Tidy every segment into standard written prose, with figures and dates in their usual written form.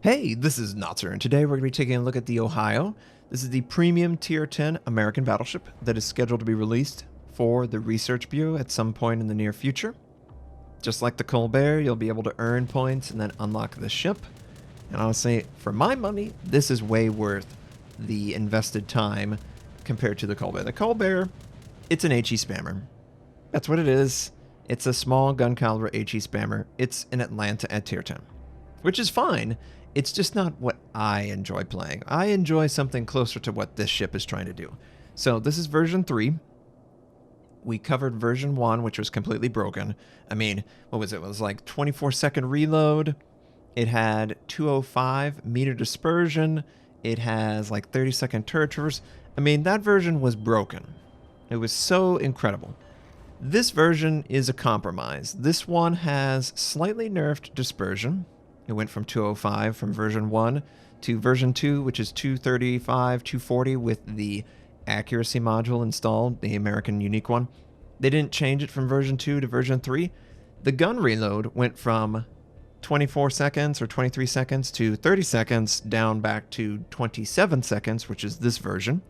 Hey, this is Notser, and today we're going to be taking a look at the Ohio. This is the premium tier 10 American battleship that is scheduled to be released for the Research Bureau at some point in the near future. Just like the Colbert, you'll be able to earn points and then unlock the ship. And honestly, for my money, this is way worth the invested time compared to the Colbert. The Colbert, it's an HE spammer. That's what it is. It's a small gun caliber HE spammer. It's in Atlanta at tier 10, which is fine. It's just not what I enjoy playing. I enjoy something closer to what this ship is trying to do. So this is version 3. We covered version 1, which was completely broken. I mean, what was it? It was like 24-second reload. It had 205 meter dispersion. It has like 30-second turret traverse. I mean, that version was broken. It was so incredible. This version is a compromise. This one has slightly nerfed dispersion. It went from 205 from version 1 to version 2, which is 235, 240 with the accuracy module installed, the American unique one. They didn't change it from version 2 to version 3. The gun reload went from 24 seconds or 23 seconds to 30 seconds down back to 27 seconds, which is this version.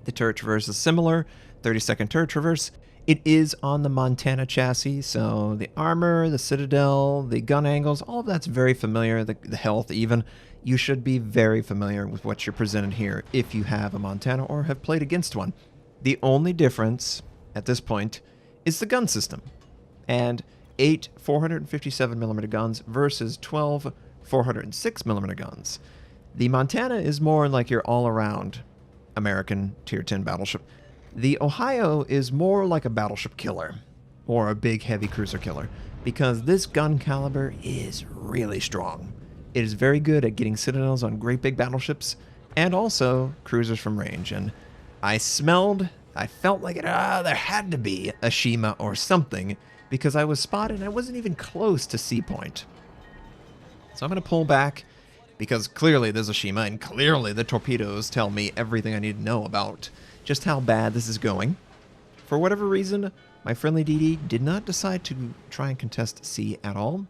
The turret traverse is similar, 30-second turret traverse. It is on the Montana chassis, so the armor, the citadel, the gun angles, all of that's very familiar, the health even. You should be very familiar with what you're presented here if you have a Montana or have played against one. The only difference at this point is the gun system. And 8 457mm guns versus 12 406mm guns. The Montana is more like your all-around American tier 10 battleship. The Ohio is more like a battleship killer, or a big heavy cruiser killer, because this gun caliber is really strong. It is very good at getting citadels on great big battleships, and also cruisers from range. And I felt like there had to be a Shima or something, because I was spotted and I wasn't even close to sea point. So I'm going to pull back, because clearly there's a Shima, and clearly the torpedoes tell me everything I need to know about just how bad this is going. For whatever reason, my friendly DD did not decide to try and contest C at all.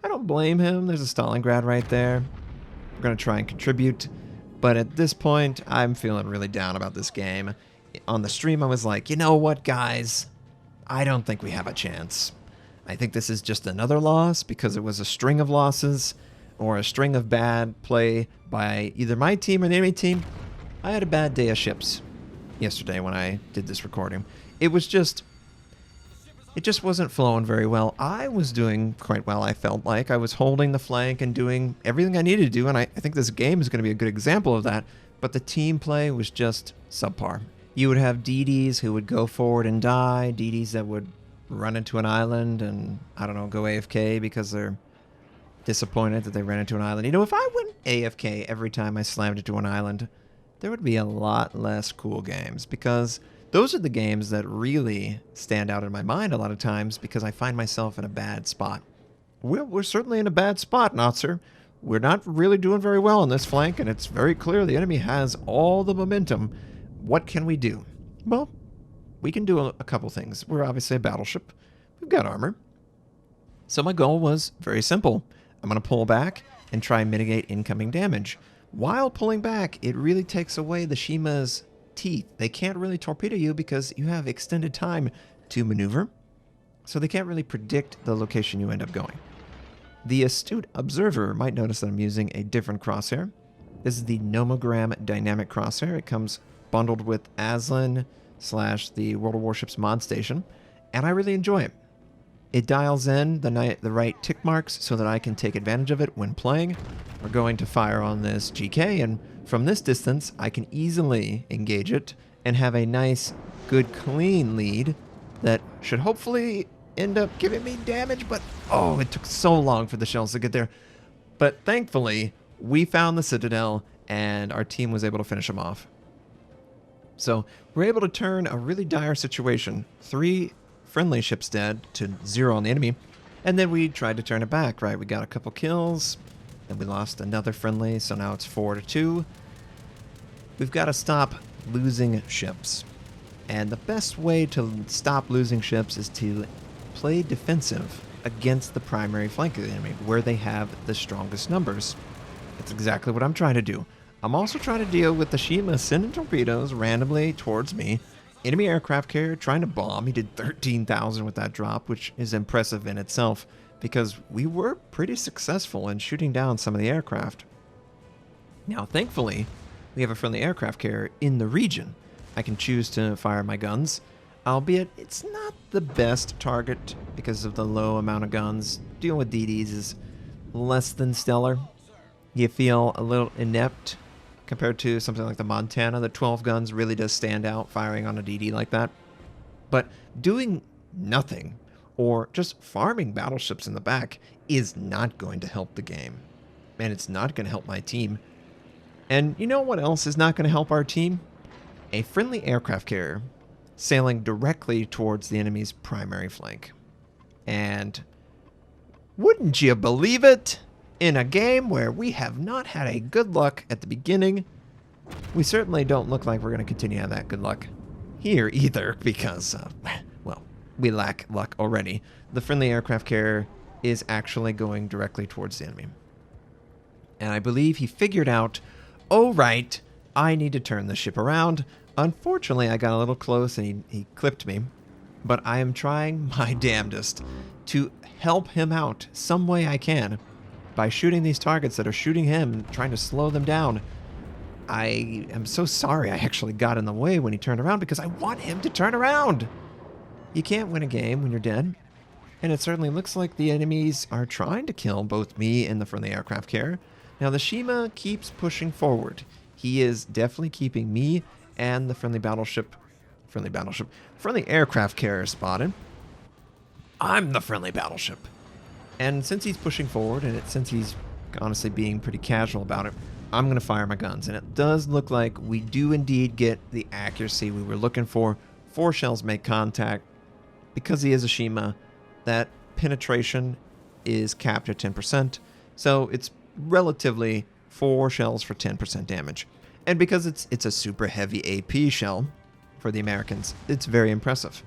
I don't blame him. There's a Stalingrad right there. We're going to try and contribute. But at this point, I'm feeling really down about this game. On the stream, I was like, you know what, guys? I don't think we have a chance. I think this is just another loss because it was a string of losses or a string of bad play by either my team or the enemy team. I had a bad day of ships yesterday when I did this recording. It just wasn't flowing very well. I was doing quite well, I felt like. I was holding the flank and doing everything I needed to do, and I think this game is going to be a good example of that, but the team play was just subpar. You would have DDs who would go forward and die, DDs that would run into an island and, I don't know, go AFK because they're disappointed that they ran into an island. You know, if I went AFK every time I slammed into an island, there would be a lot less cool games, because those are the games that really stand out in my mind a lot of times because I find myself in a bad spot. We're certainly in a bad spot, Notser. We're not really doing very well on this flank, and it's very clear the enemy has all the momentum. What can we do? Well, we can do a couple things. We're obviously a battleship. We've got armor. So my goal was very simple. I'm going to pull back and try and mitigate incoming damage. While pulling back, it really takes away the Shima's teeth. They can't really torpedo you because you have extended time to maneuver, so they can't really predict the location you end up going. The astute observer might notice that I'm using a different crosshair. This is the Nomogram Dynamic Crosshair. It comes bundled with Aslan / the World of Warships mod station, and I really enjoy it. It dials in the right tick marks so that I can take advantage of it when playing. We're going to fire on this GK, and from this distance, I can easily engage it and have a nice, good, clean lead that should hopefully end up giving me damage, but oh, it took so long for the shells to get there. But thankfully, we found the Citadel, and our team was able to finish them off. So we're able to turn a really dire situation, 3 friendly ships dead to 0 on the enemy, and then we tried to turn it back, right? We got a couple kills, then we lost another friendly, so now it's 4-2. We've got to stop losing ships, and the best way to stop losing ships is to play defensive against the primary flank of the enemy, where they have the strongest numbers. That's exactly what I'm trying to do. I'm also trying to deal with the Shima sending torpedoes randomly towards me. Enemy aircraft carrier trying to bomb. He did 13,000 with that drop, which is impressive in itself because we were pretty successful in shooting down some of the aircraft. Now, thankfully, we have a friendly aircraft carrier in the region. I can choose to fire my guns, albeit it's not the best target because of the low amount of guns. Dealing with DDs is less than stellar. You feel a little inept compared to something like the Montana. The 12 guns really does stand out firing on a DD like that. But doing nothing or just farming battleships in the back is not going to help the game. And it's not going to help my team. And you know what else is not going to help our team? A friendly aircraft carrier sailing directly towards the enemy's primary flank. And wouldn't you believe it? In a game where we have not had a good luck at the beginning, we certainly don't look like we're going to continue to have that good luck here either because, well, we lack luck already. The friendly aircraft carrier is actually going directly towards the enemy. And I believe he figured out, oh, right, I need to turn the ship around. Unfortunately, I got a little close and he clipped me. But I am trying my damnedest to help him out some way I can by shooting these targets that are shooting him, trying to slow them down. I am so sorry I actually got in the way when he turned around because I want him to turn around. You can't win a game when you're dead. And it certainly looks like the enemies are trying to kill both me and the friendly aircraft carrier. Now the Shima keeps pushing forward. He is definitely keeping me and the friendly aircraft carrier spotted. I'm the friendly battleship. And since he's pushing forward, and since he's honestly being pretty casual about it, I'm going to fire my guns. And it does look like we do indeed get the accuracy we were looking for. 4 shells make contact. Because he is a Shima, that penetration is capped at 10%. So it's relatively 4 shells for 10% damage. And because it's a super heavy AP shell for the Americans, it's very impressive.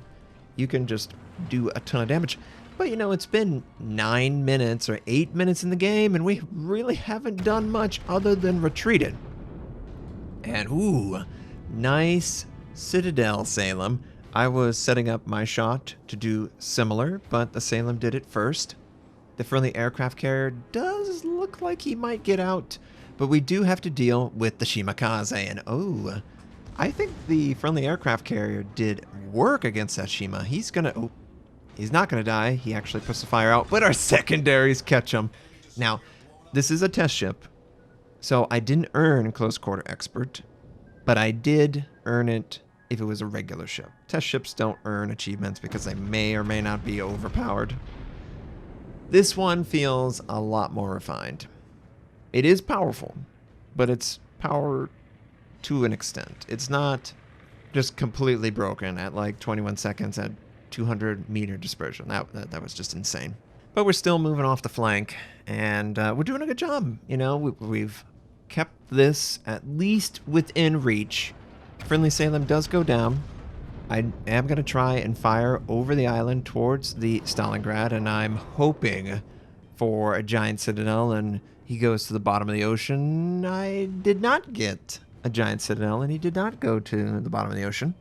You can just do a ton of damage. But, you know, it's been 9 minutes or 8 minutes in the game, and we really haven't done much other than retreated. And, ooh, nice Citadel, Salem. I was setting up my shot to do similar, but the Salem did it first. The friendly aircraft carrier does look like he might get out, but we do have to deal with the Shimakaze. And, oh, I think the friendly aircraft carrier did work against that Shima. He's going to... Oh, he's not going to die. He actually puts the fire out, but our secondaries catch him. Now, this is a test ship, so I didn't earn Close Quarter Expert, but I did earn it if it was a regular ship. Test ships don't earn achievements because they may or may not be overpowered. This one feels a lot more refined. It is powerful, but it's power to an extent. It's not just completely broken at like 21 seconds at 200-meter dispersion. That was just insane. But we're still moving off the flank, and we're doing a good job. You know, we've kept this at least within reach. Friendly Salem does go down. I am going to try and fire over the island towards the Stalingrad, and I'm hoping for a giant citadel, and he goes to the bottom of the ocean. I did not get a giant citadel, and he did not go to the bottom of the ocean.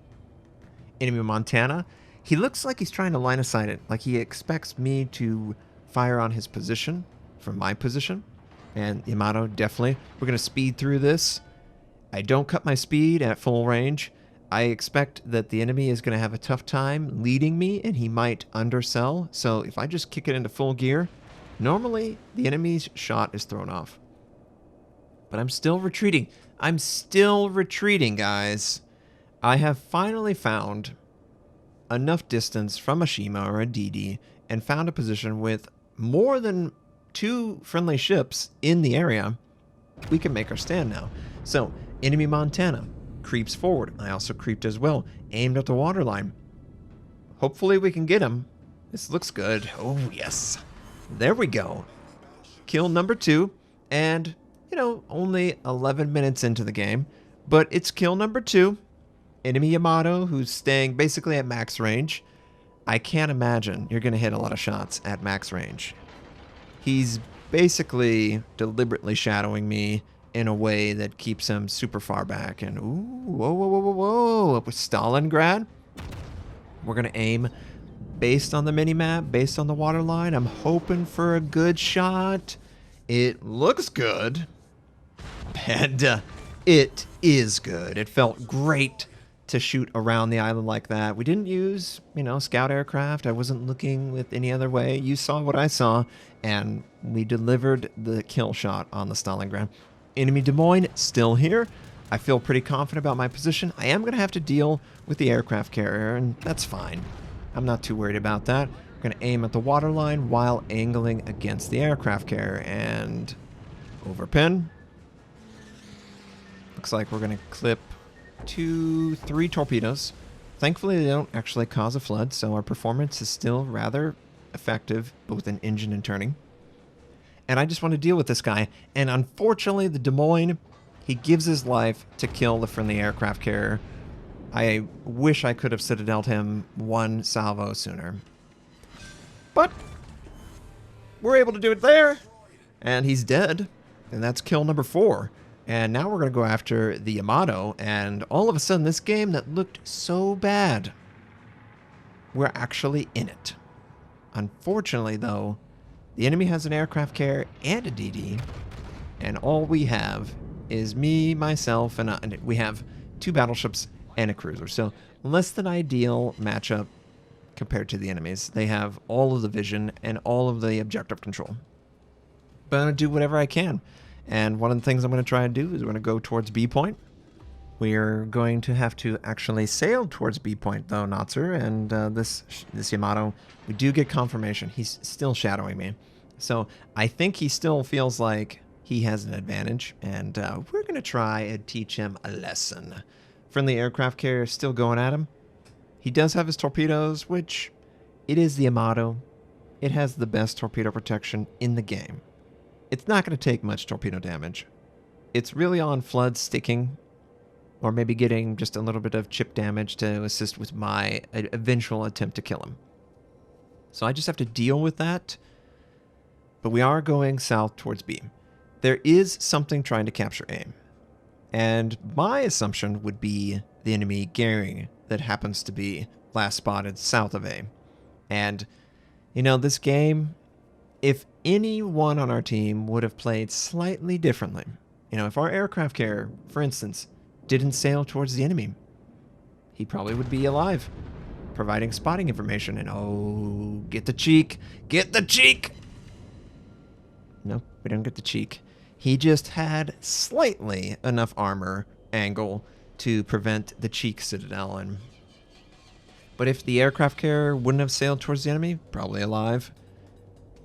Enemy Montana. He looks like he's trying to line of sight it, like he expects me to fire on his position from my position. And Yamato, definitely. We're going to speed through this. I don't cut my speed at full range. I expect that the enemy is going to have a tough time leading me, and he might undersell. So if I just kick it into full gear, normally the enemy's shot is thrown off. But I'm still retreating. I'm still retreating, guys. I have finally found enough distance from a Shima or a DD and found a position with more than 2 friendly ships in the area. We can make our stand now. So, enemy Montana creeps forward. I also creeped as well, aimed at the waterline. Hopefully we can get him. This looks good. Oh, yes. There we go. Kill number 2. And, you know, only 11 minutes into the game. But it's kill number 2. Enemy Yamato, who's staying basically at max range. I can't imagine you're going to hit a lot of shots at max range. He's basically deliberately shadowing me in a way that keeps him super far back. And ooh, whoa, whoa, whoa, whoa, whoa. With Stalingrad, we're going to aim based on the mini-map, based on the water line. I'm hoping for a good shot. It looks good. And it is good. It felt great to shoot around the island like that. We didn't use, scout aircraft. I wasn't looking with any other way. You saw what I saw, and we delivered the kill shot on the Stalingrad. Enemy Des Moines still here. I feel pretty confident about my position. I am going to have to deal with the aircraft carrier, and that's fine. I'm not too worried about that. We're going to aim at the waterline while angling against the aircraft carrier, and overpin. Looks like we're going to clip 2-3 torpedoes. Thankfully, they don't actually cause a flood, so our performance is still rather effective, both in engine and turning. And I just want to deal with this guy. And unfortunately, the Des Moines, he gives his life to kill the friendly aircraft carrier. I wish I could have citadeled him one salvo sooner. But we're able to do it there. And he's dead. And that's kill number 4. And now we're going to go after the Yamato, and all of a sudden this game that looked so bad, we're actually in it. Unfortunately, though, the enemy has an aircraft carrier and a DD, and all we have is me, myself, and we have 2 battleships and a cruiser. So less than ideal matchup compared to the enemies. They have all of the vision and all of the objective control. But I'm going to do whatever I can. And one of the things I'm going to try and do is we're going to go towards B point. We're going to have to actually sail towards B point, though, Notser. And this Yamato, we do get confirmation. He's still shadowing me. So I think he still feels like he has an advantage. And we're going to try and teach him a lesson. Friendly aircraft carrier still going at him. He does have his torpedoes, which it is the Yamato. It has the best torpedo protection in the game. It's not going to take much torpedo damage. It's really on flood sticking, or maybe getting just a little bit of chip damage to assist with my eventual attempt to kill him. So I just have to deal with that. But we are going south towards B. There is something trying to capture A. And my assumption would be the enemy gearing that happens to be last spotted south of A. And, this game, if anyone on our team would have played slightly differently, if our aircraft carrier, for instance, didn't sail towards the enemy, he probably would be alive, providing spotting information. And oh, get the cheek! Get the cheek! Nope, we don't get the cheek. He just had slightly enough armor angle to prevent the cheek citadel. But if the aircraft carrier wouldn't have sailed towards the enemy, probably alive.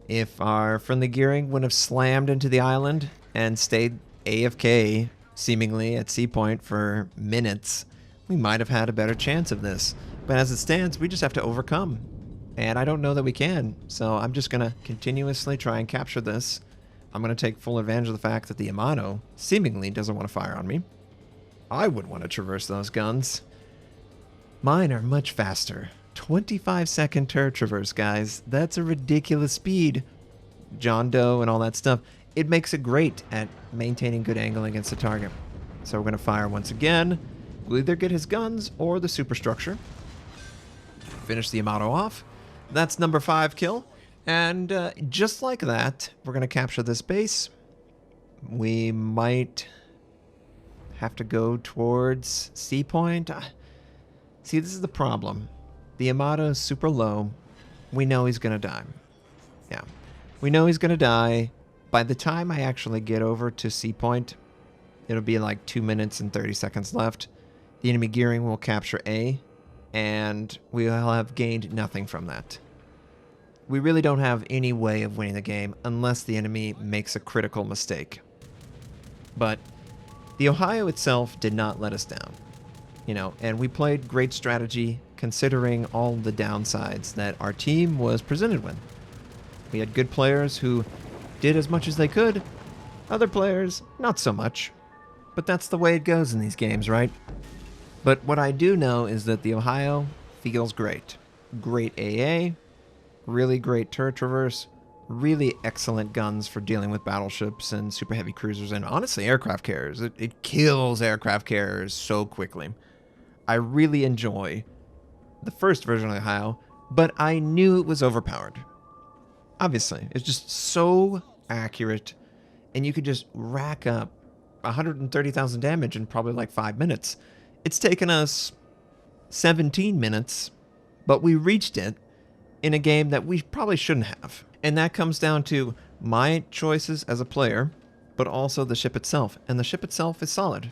If our friendly gearing wouldn't have slammed into the island and stayed AFK, seemingly at C point for minutes, we might have had a better chance of this. But as it stands, we just have to overcome. And I don't know that we can, so I'm just going to continuously try and capture this. I'm going to take full advantage of the fact that the Yamato seemingly doesn't want to fire on me. I would want to traverse those guns. Mine are much faster. 25-second turret traverse, guys. That's a ridiculous speed. John Doe and all that stuff. It makes it great at maintaining good angle against the target. So we're going to fire once again. We'll either get his guns or the superstructure. Finish the Yamato off. That's number 5 kill. And just like that, we're going to capture this base. We might have to go towards C point. See, this is the problem. The Yamato is super low. We know he's going to die. Yeah. We know he's going to die. By the time I actually get over to C point, it'll be like 2 minutes and 30 seconds left. The enemy gearing will capture A, and we'll have gained nothing from that. We really don't have any way of winning the game unless the enemy makes a critical mistake. But the Ohio itself did not let us down. And we played great strategy considering all the downsides that our team was presented with. We had good players who did as much as they could. Other players, not so much. But that's the way it goes in these games, right? But what I do know is that the Ohio feels great. Great AA, really great turret traverse, really excellent guns for dealing with battleships and super heavy cruisers and honestly aircraft carriers. It kills aircraft carriers so quickly. I really enjoy the first version of the Ohio, but I knew it was overpowered. Obviously, it's just so accurate, and you could just rack up 130,000 damage in probably like 5 minutes. It's taken us 17 minutes, but we reached it in a game that we probably shouldn't have. And that comes down to my choices as a player, but also the ship itself. And the ship itself is solid.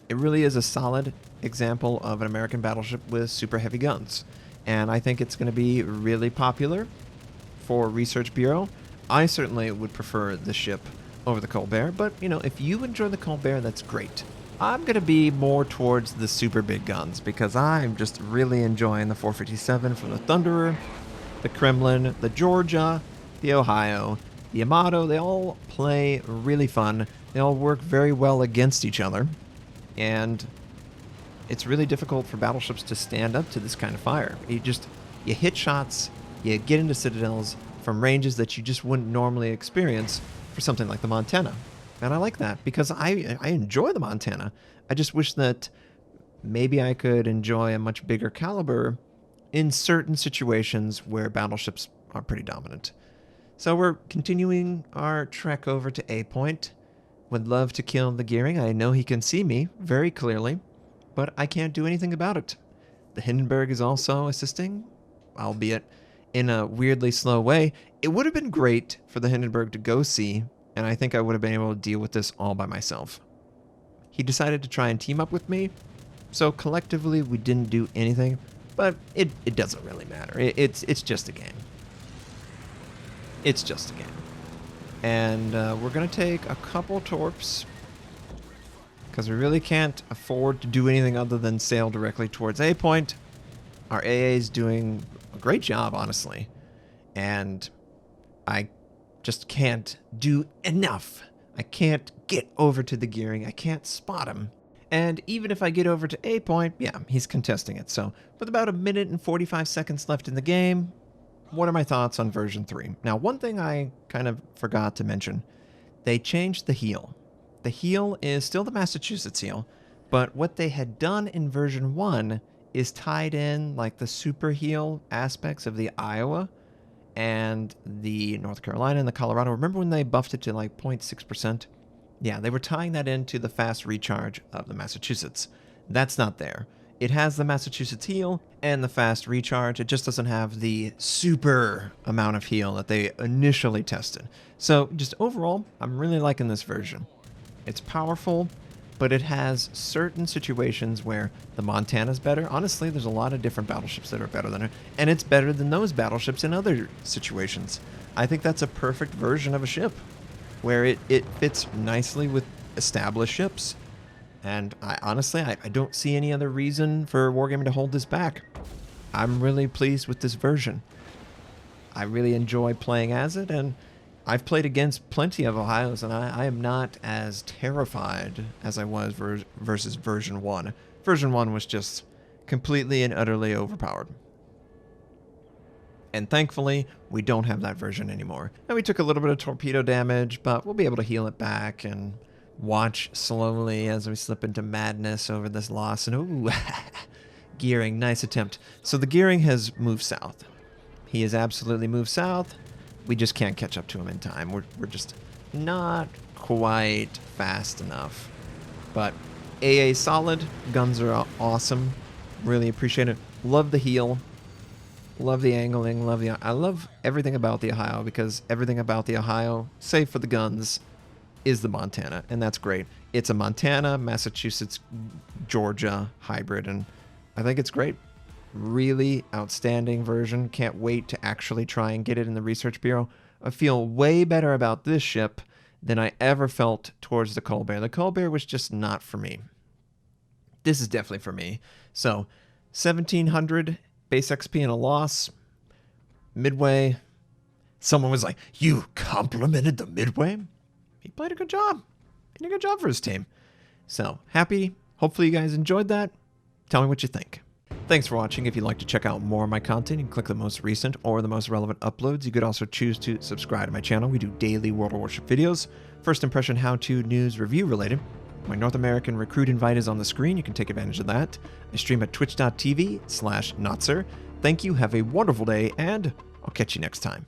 It really is a solid example of an American battleship with super heavy guns. And I think it's going to be really popular for Research Bureau. I certainly would prefer the ship over the Colbert, but you know, if you enjoy the Colbert, that's great. I'm going to be more towards the super big guns because I'm just really enjoying the 457 from the Thunderer, the Kremlin, the Georgia, the Ohio, the Yamato. They all play really fun. They all work very well against each other, and it's really difficult for battleships to stand up to this kind of fire. You hit shots, you get into citadels from ranges that you just wouldn't normally experience for something like the Montana. And I like that because I enjoy the Montana. I just wish that maybe I could enjoy a much bigger caliber in certain situations where battleships are pretty dominant. So we're continuing our trek over to A point. Would love to kill the Gearing. I know he can see me very clearly, but I can't do anything about it. The Hindenburg is also assisting, albeit in a weirdly slow way. It would have been great for the Hindenburg to go C, and I think I would have been able to deal with this all by myself. He decided to try and team up with me, so collectively we didn't do anything, but it doesn't really matter. It's just a game. It's just a game. And we're going to take a couple torps, because we really can't afford to do anything other than sail directly towards A point. Our AA is doing a great job, honestly, and I just can't do enough. I can't get over to the Gearing. I can't spot him. And even if I get over to A point, yeah, he's contesting it. So with about 1 minute and 45 seconds left in the game, what are my thoughts on version 3? Now, one thing I kind of forgot to mention, they changed the heel. The heel is still the Massachusetts heel, but what they had done in version 1 is tied in like the super heel aspects of the Iowa and the North Carolina and the Colorado. Remember when they buffed it to like 0.6%? Yeah, they were tying that into the fast recharge of the Massachusetts. That's not there. It has the Massachusetts heal and the fast recharge. It just doesn't have the super amount of heal that they initially tested. So just overall, I'm really liking this version. It's powerful, but it has certain situations where the Montana's better. Honestly, there's a lot of different battleships that are better than it, and it's better than those battleships in other situations. I think that's a perfect version of a ship, where it fits nicely with established ships. And honestly, I don't see any other reason for Wargaming to hold this back. I'm really pleased with this version. I really enjoy playing as it, and I've played against plenty of Ohios, and I am not as terrified as I was versus version 1. Version 1 was just completely and utterly overpowered. And thankfully, we don't have that version anymore. Now, we took a little bit of torpedo damage, but we'll be able to heal it back and watch slowly as we slip into madness over this loss. And ooh, Gearing, nice attempt. So the Gearing has moved south. He has absolutely moved south. We just can't catch up to him in time. We're just not quite fast enough. But AA solid. Guns are awesome. Really appreciate it. Love the heel. Love the angling. I love everything about the Ohio, because everything about the Ohio, save for the guns, is the Montana, and that's great. It's a Montana, Massachusetts, Georgia hybrid, and I think it's great. Really outstanding version. Can't wait to actually try and get it in the Research Bureau. I feel way better about this ship than I ever felt towards the Colbert. The Colbert was just not for me. This is definitely for me. So 1,700 base XP and a loss. Midway. Someone was like, "You complimented the Midway?" He played a good job. He did a good job for his team. So happy. Hopefully you guys enjoyed that. Tell me what you think. Thanks for watching. If you'd like to check out more of my content, you can click the most recent or the most relevant uploads. You could also choose to subscribe to my channel. We do daily World of Warship videos, first impression how-to, news, review related. My North American recruit invite is on the screen. You can take advantage of that. I stream at twitch.tv/Notser. Thank you, have a wonderful day, and I'll catch you next time.